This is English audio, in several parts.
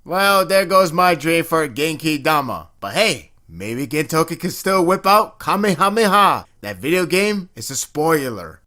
Well, there goes my dream for Gintama. But hey, maybe Gintoki can still whip out Kamehameha. That video game is a spoiler.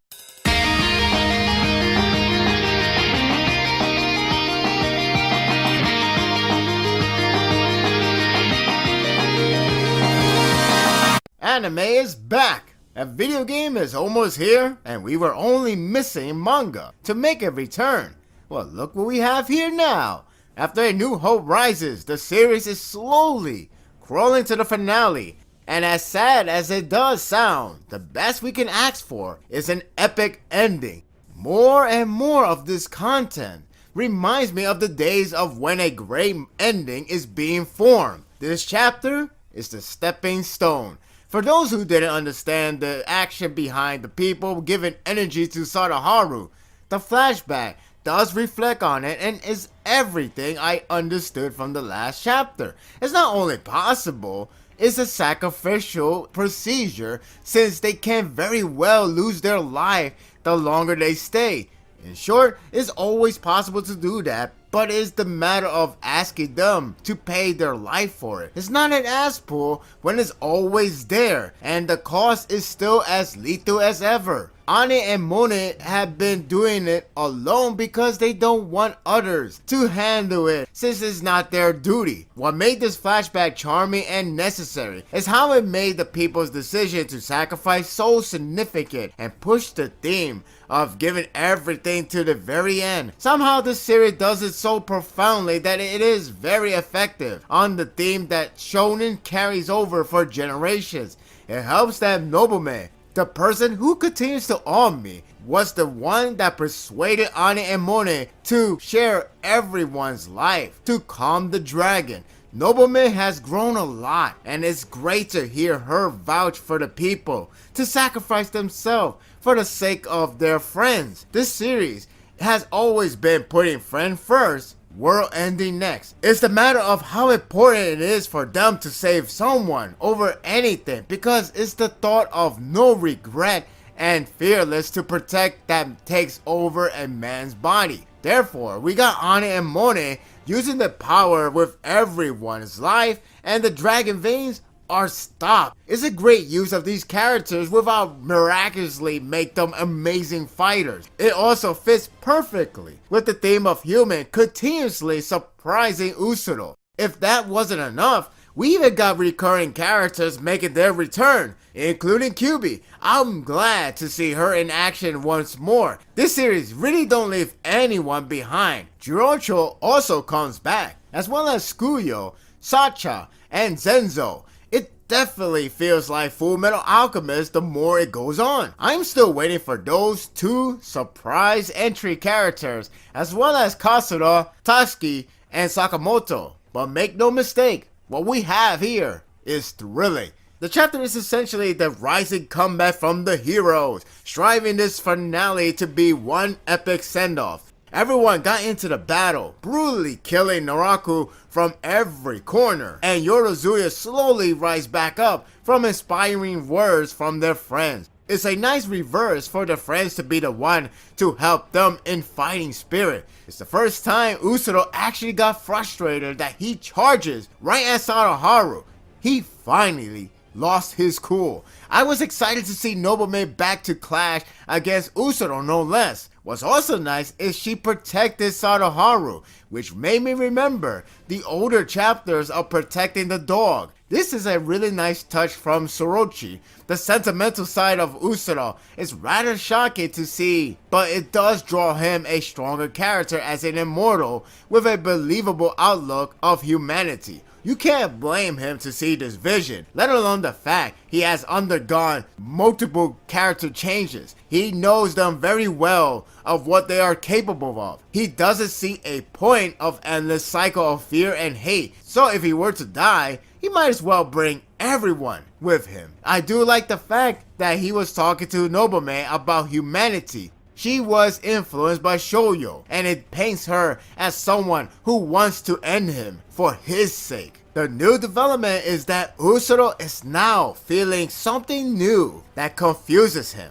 Anime is back! A video game is almost here, and we were only missing manga to make a return. Well, look what we have here now. After A New Hope rises, the series is slowly crawling to the finale. And as sad as it does sound, the best we can ask for is an epic ending. More and more of this content reminds me of the days of when a great ending is being formed. This chapter is the stepping stone. For those who didn't understand the action behind the people giving energy to Sadaharu, the flashback does reflect on it and is everything I understood from the last chapter. It's not only possible, it's a sacrificial procedure since they can very well lose their life the longer they stay. In short, it's always possible to do that, but it's the matter of asking them to pay their life for it. It's not an ass pull when it's always there, and the cost is still as lethal as ever. Ane and Mone have been doing it alone because they don't want others to handle it since it's not their duty. What made this flashback charming and necessary is how it made the people's decision to sacrifice so significant and push the theme of giving everything to the very end. Somehow this series does it so profoundly that it is very effective on the theme that shonen carries over for generations. It helps that nobleman, the person who continues to awe me, was the one that persuaded Ane and Mone to share everyone's life to calm the dragon. Nobleman has grown a lot, and it's great to hear her vouch for the people, to sacrifice themselves for the sake of their friends. This series has always been putting friend first, world ending next. It's the matter of how important it is for them to save someone over anything, because it's the thought of no regret and fearless to protect that takes over a man's body. Therefore, we got Ane and Mone using the power with everyone's life, and the dragon veins are stopped. It's a great use of these characters without miraculously make them amazing fighters. It also fits perfectly with the theme of human continuously surprising Usuro. If that wasn't enough, we even got recurring characters making their return, including Kyubi. I'm glad to see her in action once more. This series really don't leave anyone behind. Jirocho also comes back, as well as Skuyo, Sacha, and Zenzo. It definitely feels like Full Metal Alchemist the more it goes on. I'm still waiting for those two surprise entry characters, as well as Kasura, Tatsuki, and Sakamoto. But make no mistake, what we have here is thrilling. The chapter is essentially the rising comeback from the heroes, striving this finale to be one epic send-off. Everyone got into the battle, brutally killing Naraku from every corner, and Yorozuya slowly rise back up from inspiring words from their friends. It's a nice reverse for the friends to be the one to help them in fighting spirit. It's the first time Usuro actually got frustrated that he charges right at Sadaharu. He finally lost his cool. I was excited to see Nobleman back to clash against Usuro no less. What's also nice is she protected Sadaharu, which made me remember the older chapters of protecting the dog. This is a really nice touch from Sorochi. The sentimental side of Usuro is rather shocking to see, but it does draw him a stronger character as an immortal with a believable outlook of humanity. You can't blame him to see this vision, let alone the fact he has undergone multiple character changes. He knows them very well of what they are capable of. He doesn't see a point of endless cycle of fear and hate, so if he were to die, he might as well bring everyone with him. I do like the fact that he was talking to Nobleman about humanity. She was influenced by Shoujo, and it paints her as someone who wants to end him for his sake. The new development is that Usuro is now feeling something new that confuses him.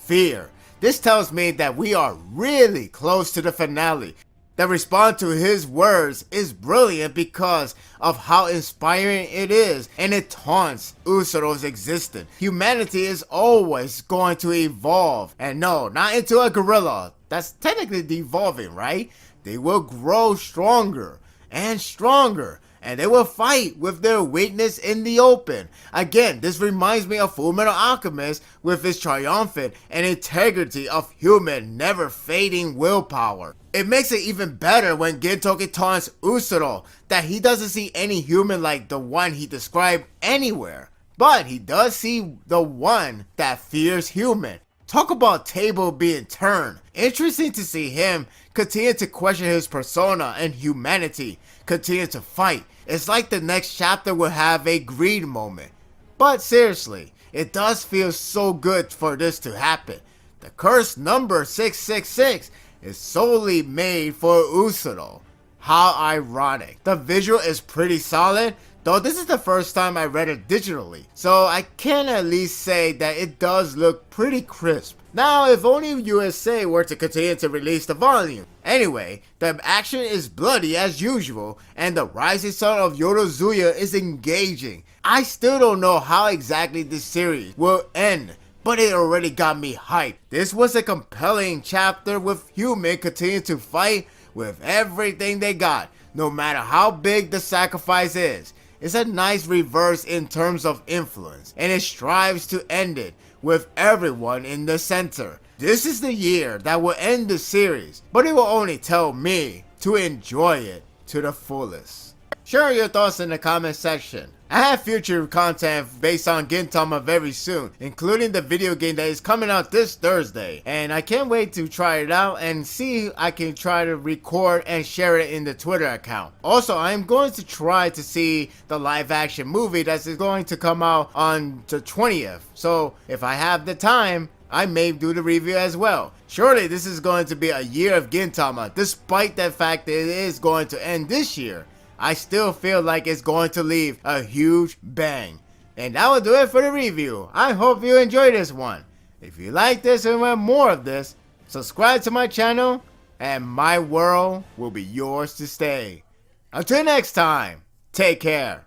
Fear. This tells me that we are really close to the finale. that respond to his words is brilliant because of how inspiring it is, and it taunts Usopp's existence. Humanity is always going to evolve, and no, not into a gorilla. That's technically devolving, right? They will grow stronger and stronger, and they will fight with their weakness in the open. Again, this reminds me of Fullmetal Alchemist with its triumphant and integrity of human, never-fading willpower. It makes it even better when Gintoki taunts Usopp that he doesn't see any human like the one he described anywhere, but he does see the one that fears human. Talk about table being turned. Interesting to see him continue to question his persona and humanity, continue to fight. It's like the next chapter will have a greed moment. But seriously, it does feel so good for this to happen. The cursed number 666 is solely made for Usopp. How ironic. The visual is pretty solid, though this is the first time I read it digitally, so I can at least say that it does look pretty crisp. Now, if only USA were to continue to release the volume. Anyway, the action is bloody as usual, and the rising sun of Yorozuya is engaging. I still don't know how exactly this series will end, but it already got me hyped. This was a compelling chapter with humans continuing to fight with everything they got, no matter how big the sacrifice is. It's a nice reverse in terms of influence, and it strives to end it with everyone in the center. This is the year that will end the series, but it will only tell me to enjoy it to the fullest. Share your thoughts in the comment section. I have future content based on Gintama very soon, including the video game that is coming out this Thursday, and I can't wait to try it out and see if I can try to record and share it in the Twitter account. Also, I'm going to try to see the live action movie that is going to come out on the 20th, so if I have the time, I may do the review as well. Surely this is going to be a year of Gintama, despite the fact that it is going to end this year. I still feel like it's going to leave a huge bang. And that will do it for the review. I hope you enjoyed this one. If you like this and want more of this, subscribe to my channel and my world will be yours to stay. Until next time, take care.